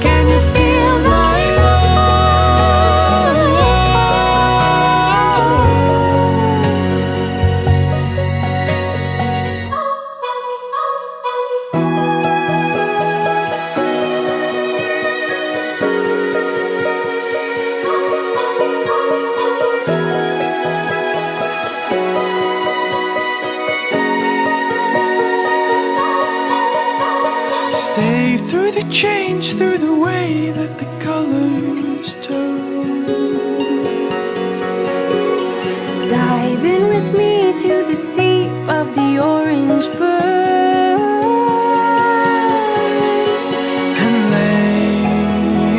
can you feel my love? Stay through the change, through the way that the colors turn. Dive in with me to the deep of the orange burn. And lay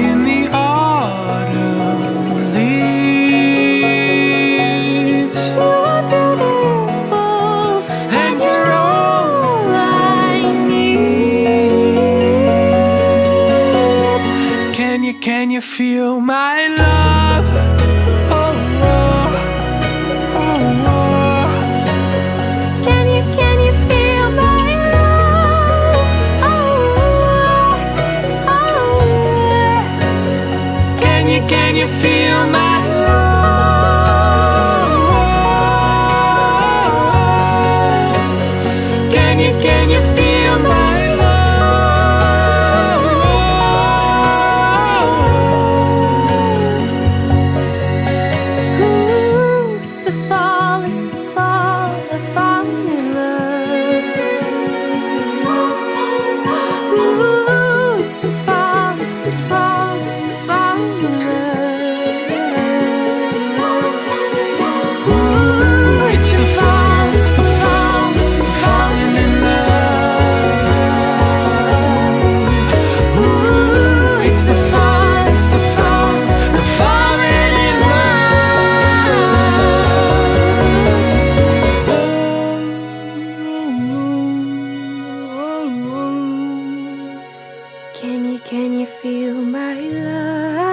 in the autumn leaves. You are beautiful, And you're all all I need. Can you feel my love? Oh, oh, oh, oh. Can you feel my love? Oh, oh. Can you feel my love? Can you feel my love? Ooh, it's the fall, the falling in love. Ooh, it's the fall, the falling in love. Ooh, It's the fall, the falling in love. Ooh, it's the fall, the falling in love. Can you feel my love?